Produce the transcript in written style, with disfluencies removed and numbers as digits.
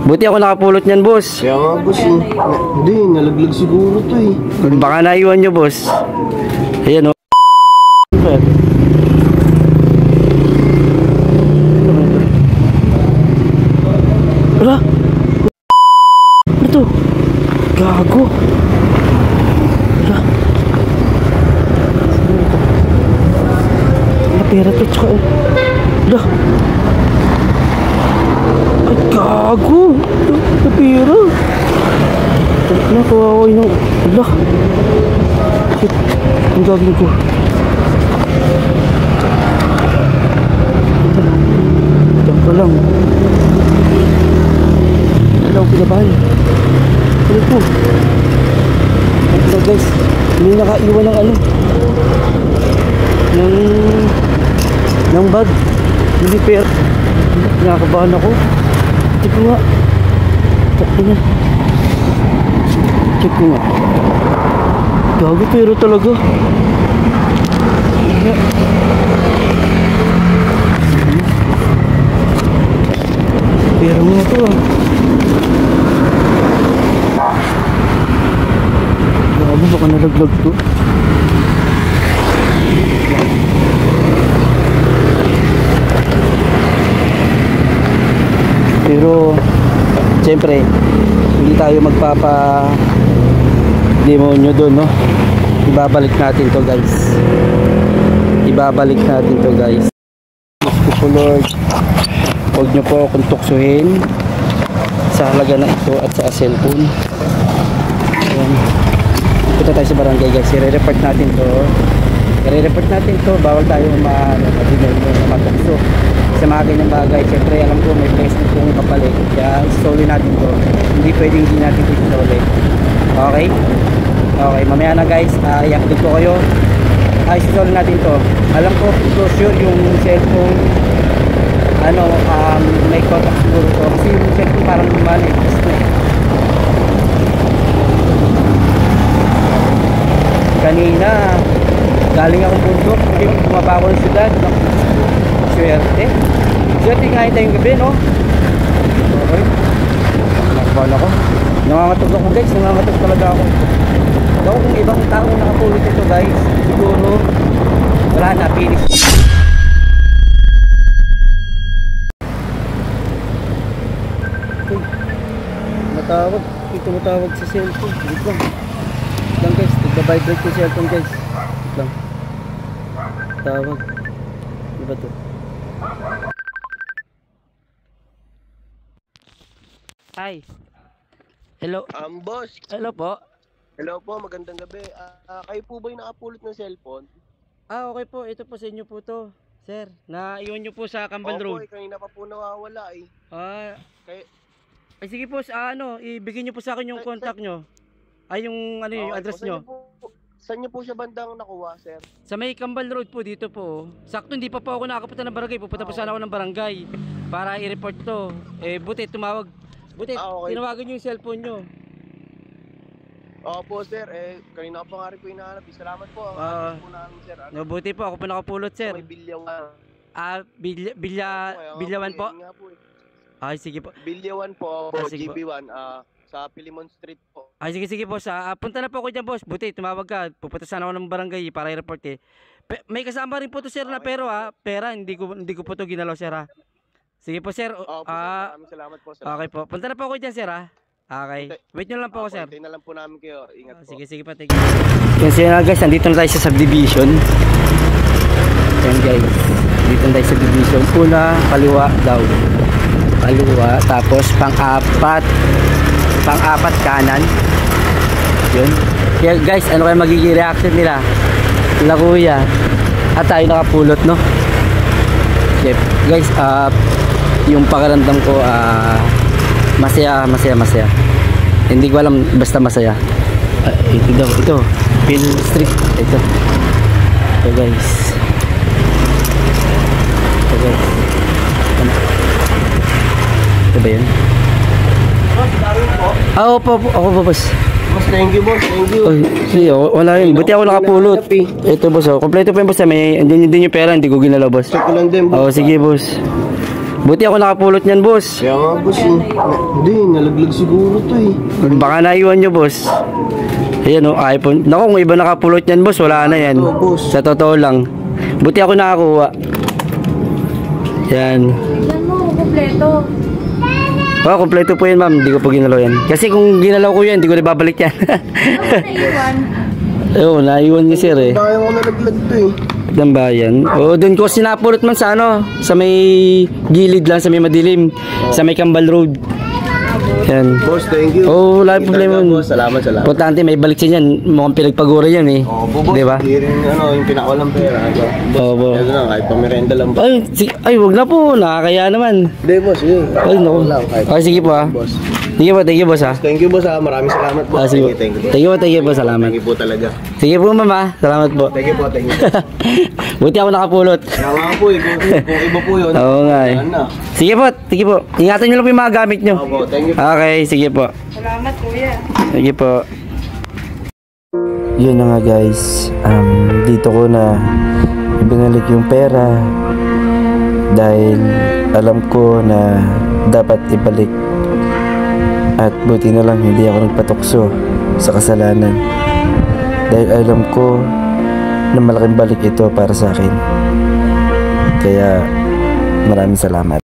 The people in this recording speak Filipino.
Buti ako nakapulot niyan, boss. Kaya nga, boss. Hindi, nalaglag siguro to eh. Baka naiwan nyo, boss. Ayan, oh. Wala. Ito. Gago. Wala. Wala pera to. Tsaka, wala. Ay, gago. Wala pera. Wala, kawawa yun. Wala. Shit. Ang gagawin ko. Diyan ka lang. Wala akong pinabahan. Ano po? Ito guys, hindi nakaiwan ng ano, ng bag. Hindi pera. Nakakabahan ako. Check ko nga. Check ko nga. Check ko nga. Gago, pero talaga. Pero nga ito ah. Gago, baka nalaglag to. Pero siyempre hindi tayo magpapa-demonyo doon, no? Ibabalik natin to, guys. Ibabalik natin to, guys. Gusto ko, Lord, huwag nyo po akong tuksuhin sa halaga na ito at sa cellphone. Ayan. Punta tayo sa barangay, guys. I-report natin to. I-report natin to. Bawal tayo matukso sa mga ganyang bagay. Siyempre alam ko may place na kung kapalit, kaya isoli natin to. Hindi pwedeng hindi natin ito isoli. Okay? Okay, mamaya na, guys. I-update ko kayo. Isoli natin to. Alam ko for sure yung cellphone ano, may contact siguro to. Kasi yung cellphone parang lumali. Kanina galing akong bundok, bumaba ako ng syudad. Swerte nga yung tayong gabi, no? Okay, nakabal ako. Nangangatog ako, guys. Nangangatog talaga ako. Ako kung ibang tao nakapulot ito, guys, siguro wala na, finish. Okay, matawag. Ito matawag sa cellphone. Wait lang, guys. Nagbabibrate ko cellphone, guys. Wait lang. Tawag. Ano ba ito? Hi. Hello. Boss. Hello po. Hello po, magandang gabi. Kayo po ba yung nakapulot ng cellphone? Okay po, ito po sa inyo po to, sir. Naiwan nyo po sa Cambal Road. Opo, kanina pa po nawawala eh. Ay sige po, ibigay nyo po sa akin yung contact nyo. Ay yung ano yung address nyo. Saan nyo po siya bandang nakuha, sir? Sa may Cambal Road po, dito po. Sakto, hindi pa po ako nakapunta ng barangay. Pupunta po sana ako ng barangay para i-report to. Eh, buti tumawag. Buti, okay. Tinawagan nyo yung cellphone nyo. Opo, sir. Kanina pa nga rin po hinahanap. Salamat po. Po namin, sir. Buti po, ako po nakapulot, sir. May Bilyawan. Bilyawan po? Ay, sige po. Bilyawan po, GB1. Sa Pilimon Street po. Ay, sige boss. Punta na po ako dyan, boss. Buti, tumawag ka. Pupunta sana ako ng barangay para i-report eh. May kasama rin po to, sir, na pero pera. Hindi ko po to ginalaw, sir, ha. Sige po, sir. Maraming salamat po, sir. Okay po. Punta na po ako dyan, sir, ha. Okay. Wait nyo lang po ako, sir. Hintayin na lang po namin kayo. Ingat po. Sige pa. Thank you. Kasi na, guys, nandito na tayo sa subdivision. Yan, guys. Dito na tayo sa subdivision. Una, kaliwa daw. Kaliwa. Tapos, pang-apat kanan. Yun. Kaya, guys, ano kaya magiging reaction nila? Sila kuya. At tayo nakapulot, no? Yep. Guys, yung pakiramdam ko, masaya. Hindi ko alam, basta masaya. Ito Pin Street. Ito guys. Ito ba yun? Opo, boss. Boss, thank you, boss. Thank you. Sige, wala yun. Buti ako nakapulot. Ito, boss. Kompleto pa yung boss. Andyan yung pera. Hindi ko ginalaw, boss. Check ko lang din, boss. Sige, boss. Buti ako nakapulot niyan, boss. Kaya nga, boss. Hindi, nalaglag siguro to eh. Baka naiwan nyo, boss. Ayan o, iPhone. Naku, kung iba nakapulot yan, boss, wala na yan. Oo, boss. Sa totoo lang. Buti ako nakakuha. Yan. Tignan mo, kompleto. Oh, kompleto po yan, ma'am. Hindi ko po ginalaw yan. Kasi kung ginalaw ko yan, hindi ko na babalik yan. Naiwan. Oo, naiwan ni sir eh. Kaya nga nalaglag to eh. Ng bayan. Oo, doon ko sinapulot man sa ano, sa may gilid lang, sa may madilim. Sa may Kambal Road. Yan. Boss, thank you. Oo, wala problema. Boss, salamat. Importante, may balik siya yan. Mukhang pinagpagura yan eh. Oo, boss. Di ba? Hindi rin, yung pinakawalang pera. Boss, Oo, ito na, kahit pamirenda lang. Ay, wag na po. Nakakaya naman. Hindi, boss. Ay, naku. Okay, sige po ah. Boss. Sige po, thank you boss ah. Thank you, boss. Maraming salamat, boss. Sige. Thank you. Thank you po, salamat. Thank you po talaga. Sige po mama, salamat po. Thank you po, thank you. Buti ako nakapulot. Kaya nga po eh, kung iba po yun. Oo nga eh. Ano? Sige po. Ingatan nyo lang po yung mga gamit nyo. Opo, thank you. Okay, sige po. Salamat, kuya. Sige po. Yun na nga guys. Dito ko na ibinalik yung pera dahil alam ko na dapat ibalik. At buti na lang hindi ako nagpatukso sa kasalanan. Dahil alam ko na malaking balik ito para sa akin. Kaya maraming salamat.